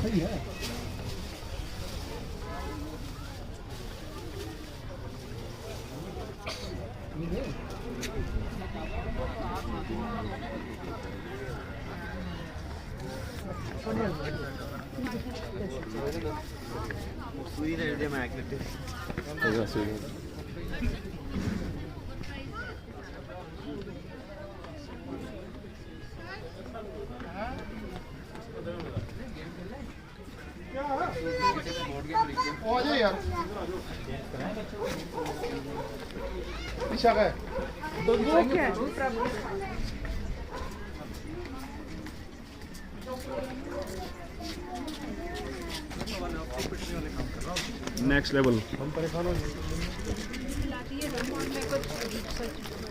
सही है। Sweden är det märkligt. Det var Sweden. आ जाए यार पीछा गए वो क्या है? Next level. हम परेशान हो लाती है मेरे को